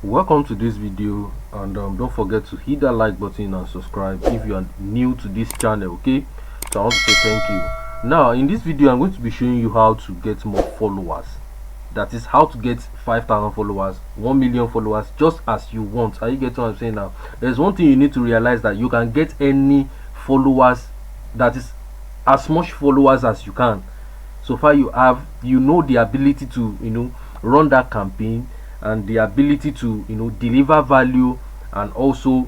Welcome to this video, and don't forget to hit that like button and subscribe if you are new to this channel. Okay, so I want to say thank you. Now in this video I'm going to be showing you how to get more followers. That is how to get 5,000 followers, 1 million followers, just as you want. Are you getting what I'm saying? Now there's one thing you need to realize, that you can get any followers, that is as much followers as you can. So far you know the ability to run that campaign, and the ability to deliver value, and also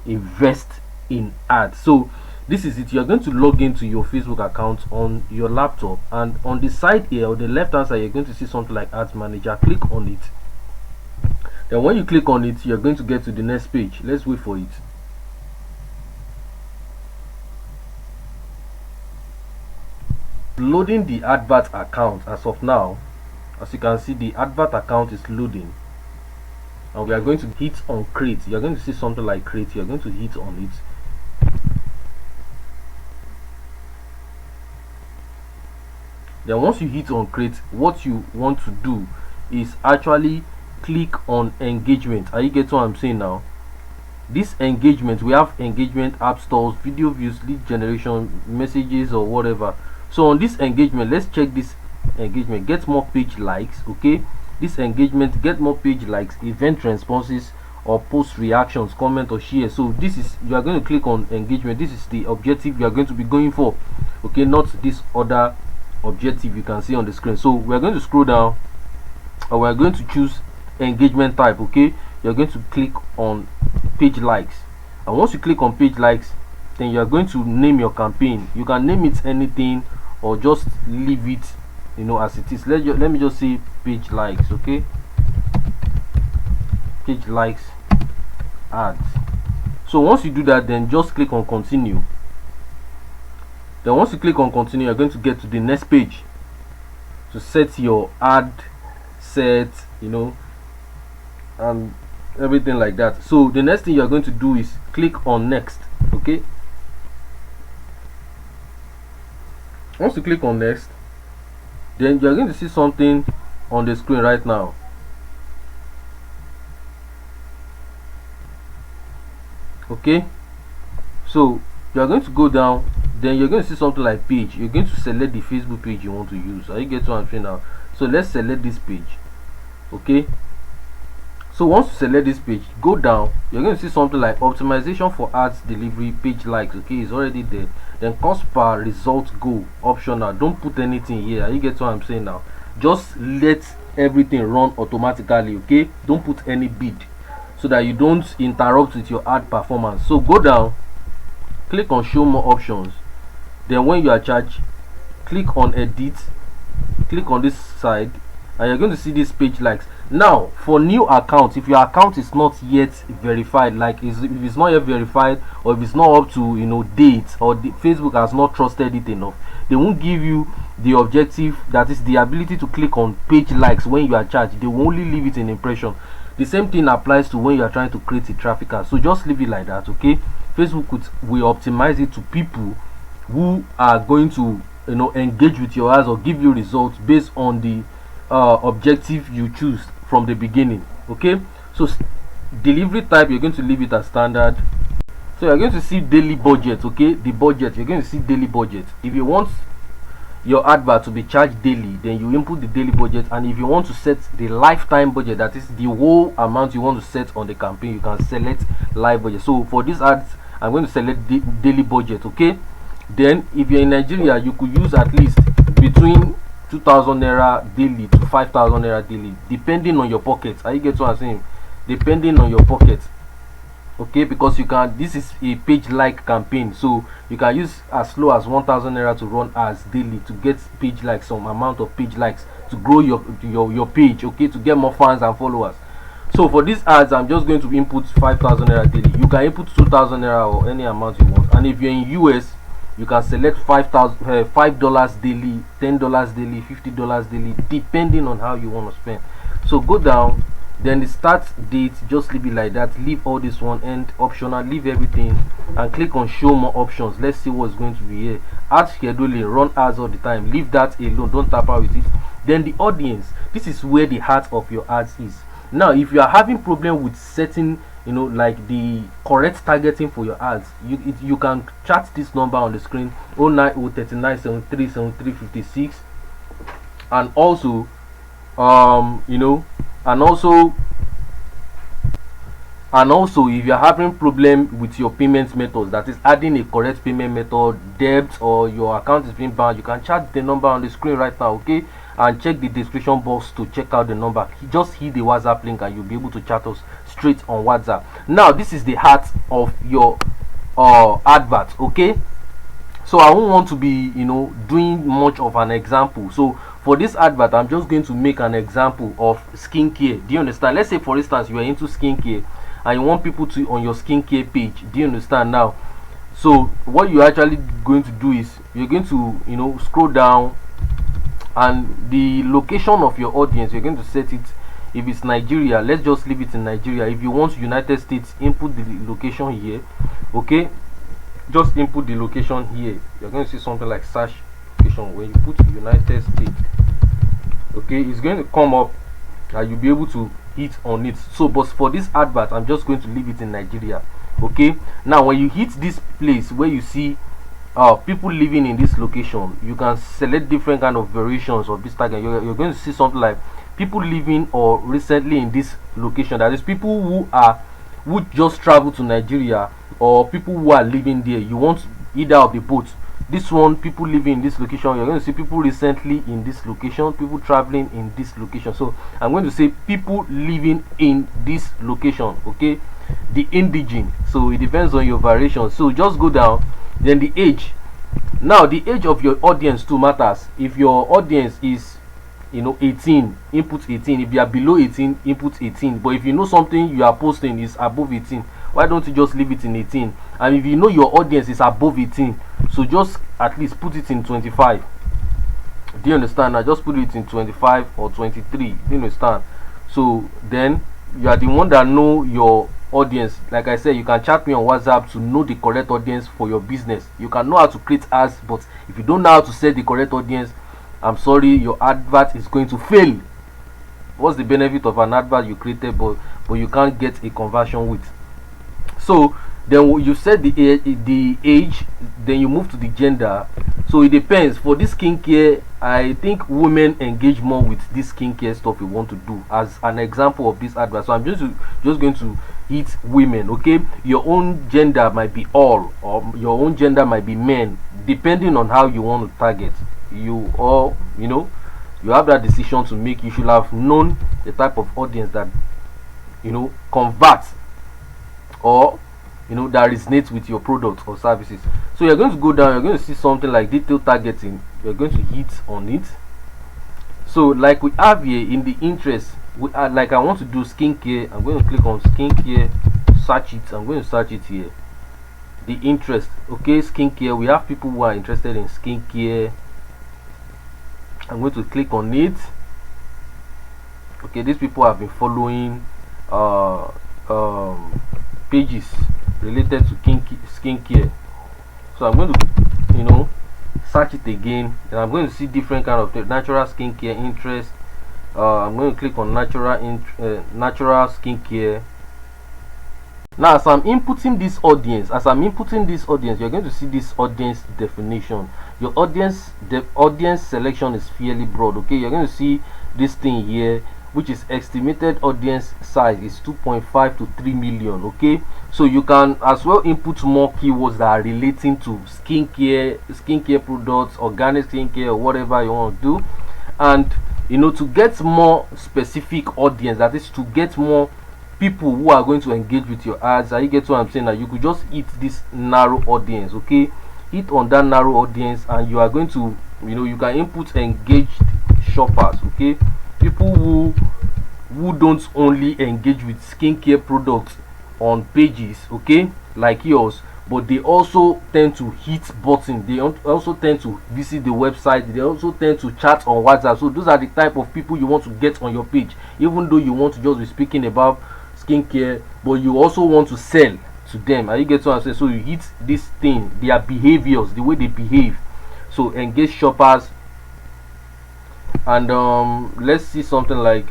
invest in ads. So this is it. You're going to log into your Facebook account on your laptop, and on the side here, on the left hand side, you're going to see something like ads manager. Click on it. Then when you click on it, you're going to get to the next page. Let's wait for it. Loading the advert account. As of now, as you can see, the advert account is loading, and we are going to hit on create. You're going to see something like create. You're going to hit on it. Then once you hit on create, what you want to do is actually click on engagement. Are you getting what I'm saying now? This engagement, we have engagement, app stores, video views, lead generation, messages, or whatever. So on this engagement, let's check this engagement. Get more page likes. Okay, this engagement, get more page likes, event responses, or post reactions, comment or share. So this is, you are going to click on engagement. This is the objective you are going to be going for. Okay, not this other objective you can see on the screen. So we are going to scroll down, and we are going to choose engagement type. Okay, you're going to click on page likes, and once you click on page likes, then you are going to name your campaign. You can name it anything, or just leave it as it is. Let me just say page likes. Okay, page likes ads. So once you do that, then just click on continue. Then once you click on continue, you're going to get to the next page to set your ad set, and everything like that. So the next thing you're going to do is click on next. Okay, once you click on next, then you're going to see something on the screen right now. Okay, so you're going to go down, then you're going to see something like page. You're going to select the Facebook page you want to use. Are you getting what I'm saying now? So let's select this page. Okay, so once you select this page, go down, you're going to see something like optimization for ads delivery, page likes. Okay, it's already there. Then cost per result go, optional. Don't put anything here. Are you get what I'm saying now? Just let everything run automatically. Okay, don't put any bid, so that you don't interrupt with your ad performance. So go down, click on show more options. Then when you are charged, click on edit, click on this side, and you're going to see this page likes. Now for new accounts, if your account is not yet verified, like if it's not yet verified, or if it's not up to date, or the Facebook has not trusted it enough, they won't give you the objective, that is the ability to click on page likes when you are charged. They will only leave it in impression. The same thing applies to when you are trying to create a traffic ad. So just leave it like that. Okay, Facebook will optimize it to people who are going to engage with your ads or give you results based on the objective you choose from the beginning. Okay, so delivery type, you're going to leave it as standard. So you're going to see daily budget. Okay, the budget, you're going to see daily budget. If you want your advert to be charged daily, then you input the daily budget. And if you want to set the lifetime budget, that is the whole amount you want to set on the campaign, you can select live budget. So for this ads, I'm going to select the daily budget. Okay, then if you're in Nigeria, you could use at least between 2,000 naira daily to 5,000 naira daily, depending on your pocket. Are you get what I'm saying? Depending on your pocket. Okay, because you can, this is a page like campaign, so you can use as low as 1,000 naira to run ads daily to get page likes, some amount of page likes, to grow your page. Okay, to get more fans and followers. So for these ads, I'm just going to input 5,000 naira daily. You can input 2,000 naira or any amount you want. And if you're in US, you can select $5 daily, $10 daily, $50 daily, depending on how you want to spend. So go down, then the start date, just leave it like that. Leave all this one, and optional, leave everything, and click on show more options. Let's see what's going to be here. Ad scheduling, run ads all the time, leave that alone, don't tamper with it. Then the audience, this is where the heart of your ads is. Now if you are having problem with setting, like the correct targeting for your ads, you can chat this number on the screen, 09039737356. And also and also if you're having problem with your payment methods, that is adding a correct payment method, debt, or your account is being banned, you can chat the number on the screen right now, okay? And check the description box to check out the number. Just hit the WhatsApp link and you'll be able to chat us straight on WhatsApp. Now this is the heart of your advert, okay? So I won't want to be doing much of an example. So for this advert, I'm just going to make an example of skincare. Do you understand? Let's say for instance you are into skincare and you want people to on your skincare page. Do you understand now? So what you're actually going to do is you're going to scroll down, and the location of your audience, you're going to set it. If it's Nigeria, let's just leave it in Nigeria. If you want United States, input the location here, okay? Just input the location here. You're going to see something like search location. When you put United States, okay, it's going to come up and you'll be able to hit on it. So but for this advert, I'm just going to leave it in Nigeria, okay? Now when you hit this place where you see people living in this location, you can select different kind of variations of this target. You're going to see something like people living or recently in this location, that is people who just travel to Nigeria, or people who are living there. You want either of the both. This one, people living in this location, you're going to see people recently in this location, people traveling in this location. So I'm going to say people living in this location, okay? The indigene, so it depends on your variation. So just go down. Then the age. Now the age of your audience too matters. If your audience is 18, input 18. If you are below 18, input 18. But if you know something you are posting is above 18, why don't you just leave it in 18? And if you know your audience is above 18, so just at least put it in 25. Do you understand? Now just put it in 25 or 23. Do you understand? So then you are the one that know your audience. Like I said, you can chat me on WhatsApp to know the correct audience for your business. You can know how to create ads, but if you don't know how to set the correct audience, I'm sorry, your advert is going to fail. What's the benefit of an advert you created but you can't get a conversion with? So then you set the age, then you move to the gender. So it depends. For this skincare, I think women engage more with this skincare stuff you want to do, as an example of this advert. So I'm just going to hit women, okay? Your own gender might be all, or your own gender might be men, depending on how you want to target. You have that decision to make. You should have known the type of audience that converts, or that resonates with your product or services. So you're going to go down, you're going to see something like detailed targeting. You're going to hit on it. So like we have here in the interest, we are like, I want to do skincare. I'm going to click on skincare, search it. I'm going to search it here. The interest, okay, skincare. We have people who are interested in skincare. I'm going to click on it. Okay, these people have been following pages related to skincare. So I'm going to search it again, and I'm going to see different kind of natural skincare interest. I'm going to click on natural skincare. Now as I'm inputting this audience, you're going to see this audience definition. Your audience selection is fairly broad, okay? You're going to see this thing here, which is estimated audience size is 2.5 to 3 million, okay? So you can as well input more keywords that are relating to skincare products, organic skincare, or whatever you want to do. And to get more specific audience, that is to get more people who are going to engage with your ads, and you get what I'm saying, that you could just hit this narrow audience, okay? Hit on that narrow audience, and you are going to you can input engaged shoppers, okay? People who don't only engage with skincare products on pages, okay, like yours, but they also tend to hit button. They also tend to visit the website. They also tend to chat on WhatsApp. So those are the type of people you want to get on your page, even though you want to just be speaking about skincare, but you also want to sell to them. And you get what I'm saying? So you hit this thing, their behaviors, the way they behave. So engage shoppers. And let's see something like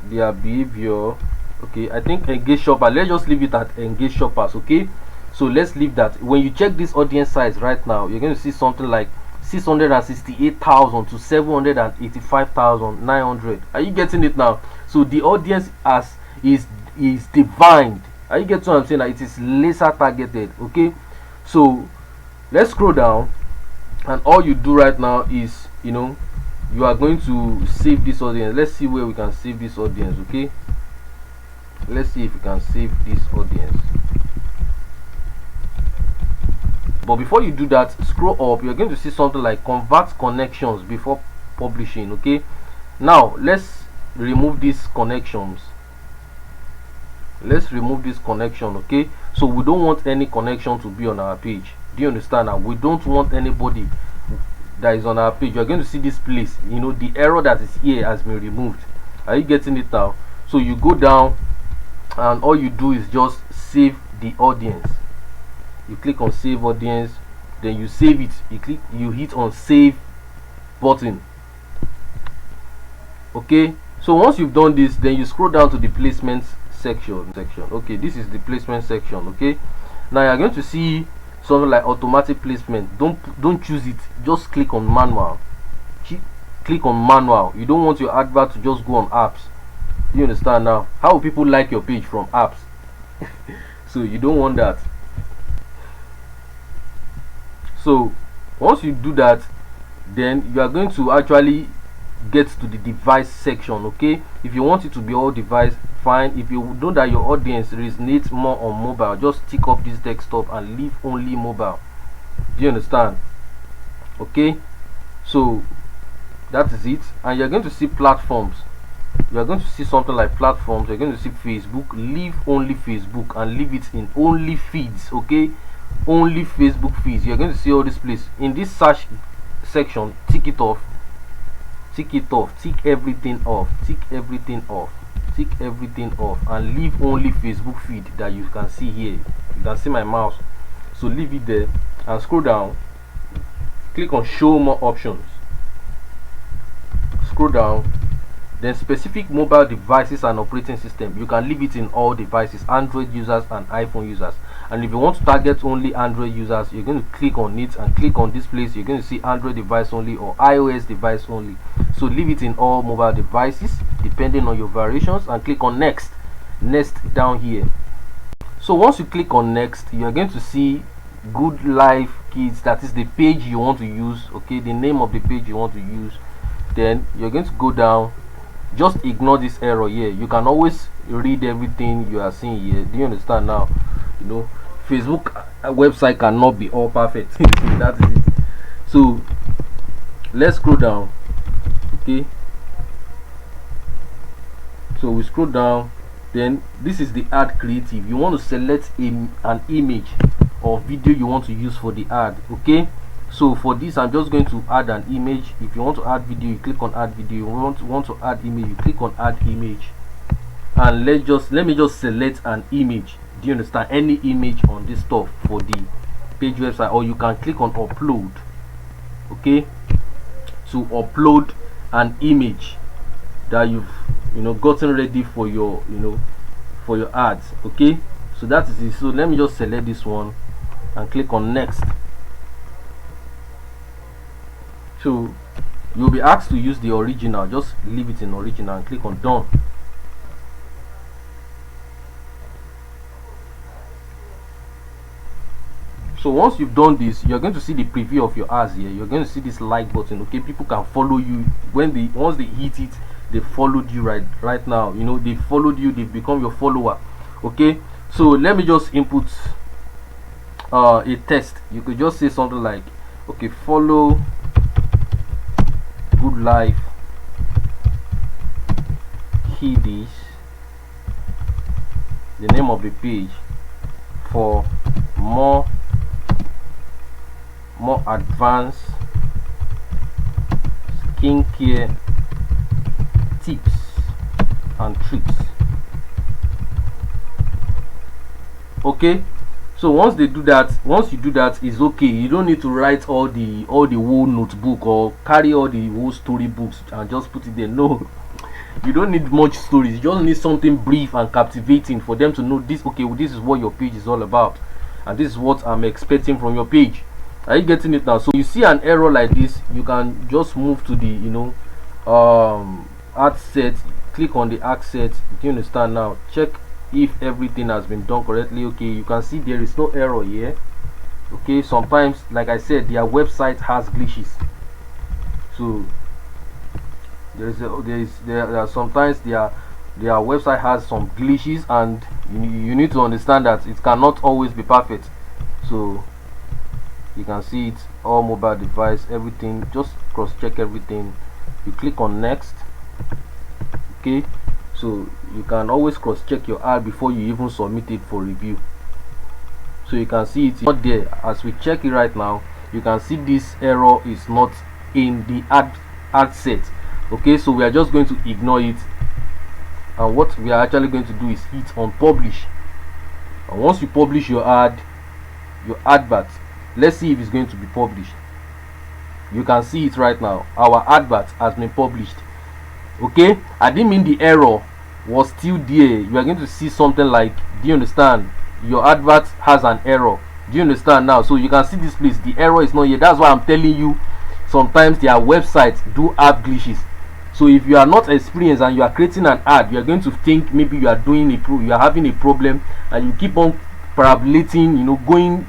their behavior. Okay, I think engage shopper, let's just leave it at engage shoppers. Okay, so let's leave that. When you check this audience size right now, you're going to see something like 668,000 to 785,900. Are you getting it now? So the audience is defined. Are you getting what I'm saying? That it is laser targeted. Okay, so let's scroll down, and all you do right now is, you are going to save this audience. Let's see where we can save this audience. Okay, let's see if we can save this audience. But before you do that, scroll up. You're going to see something like convert connections before publishing. Okay, now let's remove these connections. Let's remove this connection. Okay, so we don't want any connection to be on our page. Do you understand? Now we don't want anybody that is on our page. You're going to see this place, the error that is here has been removed. Are you getting it now? So you go down, and all you do is just save the audience. You click on save audience, then you save it. You hit on save button. Okay, so once you've done this, then you scroll down to the placements section. Okay, this is the placement section. Okay, now you're going to see something like automatic placement. Don't choose it, just click on manual. Click on manual. You don't want your advert to just go on apps. You understand now? How will people like your page from apps? So you don't want that. So once you do that, then you are going to actually get to the device section. Okay, if you want it to be all device, fine. If you know that your audience resonates more on mobile, just tick off this desktop and leave only mobile. Do you understand? Okay, so that is it. And you're going to see platforms. You're going to see something like platforms. You're going to see Facebook. Leave only Facebook and leave it in only feeds. Okay, only Facebook feeds. You're going to see all this place in this search section. Tick it off, tick everything off, tick everything off, and leave only Facebook feed that you can see here. You can see my mouse, so leave it there and scroll down. Click on show more options. Scroll down, then specific mobile devices and operating system. You can leave it in all devices, Android users and iPhone users. And if you want to target only Android users, you're going to click on it and click on this place. You're going to see Android device only or iOS device only. So leave it in all mobile devices depending on your variations, and click on next down here. So once you click on next, you're going to see Good Life Kids. That is the page you want to use. Okay, the name of the page you want to use. Then you're going to go down. Just ignore this error here. You can always read everything you are seeing here. Do you understand now? Facebook website cannot be all perfect. That is it. So let's scroll down. Okay, so we scroll down, then this is the ad creative. You want to select an image or video you want to use for the ad. Okay, so for this I'm just going to add an image. If you want to add video, you click on add video. You want to add image, you click on add image. And let me just select an image. Do you understand? Any image on this stuff for the page website, or you can click on upload. Okay, to upload an image that you've gotten ready for your for your ads. Okay, so that is it. So let me just select this one and click on next. So you'll be asked to use the original. Just leave it in original and click on done. So once you've done this, you're going to see the preview of your ads here. You're going to see this like button. Okay, people can follow you once they hit it. They followed you right now. They followed you, they become your follower. Okay, so let me just input a test. You could just say something like, okay, follow Good Life Kiddies, the name of the page, for more advanced skincare tips and tricks. Okay, so once you do that, is okay. You don't need to write all the whole notebook or carry all the whole storybooks and just put it there. No, You don't need much stories, you just need something brief and captivating for them to know this. Okay, well, this is what your page is all about, and this is what I'm expecting from your page. Are you getting it now? So you see an error like this, you can just move to the ad set, click on the ad set. Do you understand now? Check if everything has been done correctly. Okay, you can see there is no error here. Okay, sometimes, like I said, their website has glitches. So there are sometimes their website has some glitches, and you need to understand that it cannot always be perfect. So you can see it, all mobile device, everything. Just cross check everything. You click on next. Okay, so you can always cross check your ad before you even submit it for review. So you can see it's not there. As we check it right now, you can see this error is not in the ad set. Okay, so we are just going to ignore it, and what we are actually going to do is hit on publish. And once you publish your advert, let's see if it's going to be published. You can see it right now, our advert has been published. Okay, I didn't mean the error was still there. You are going to see something like, do you understand, your advert has an error. Do you understand now? So you can see this place, the error is not here. That's why I'm telling you, sometimes their websites do have glitches. So if you are not experienced and you are creating an ad, you are going to think maybe you are doing you are having a problem, and you keep on parabolating, going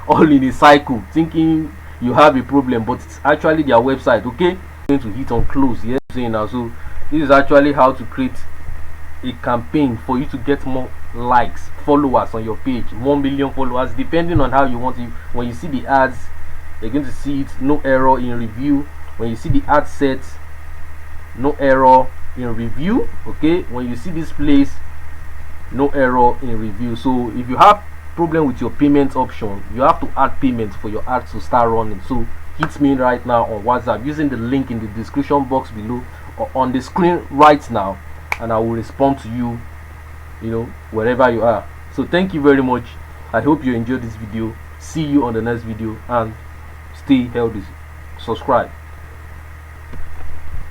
all in a cycle, thinking you have a problem, but it's actually their website. Okay, I'm going to hit on close. Yes, now. So this is actually how to create a campaign for you to get more likes, followers on your page, 1 million followers, depending on how you want it. When you see the ads, you're going to see it, no error in review. When you see the ad set, no error in review. Okay, when you see this place, no error in review. So if you have problem with your payment option, you have to add payment for your ads to start running. So hit me right now on WhatsApp using the link in the description box below or on the screen right now, and I will respond to you, wherever you are. So thank you very much. I hope you enjoyed this video. See you on the next video, and stay healthy. Subscribe.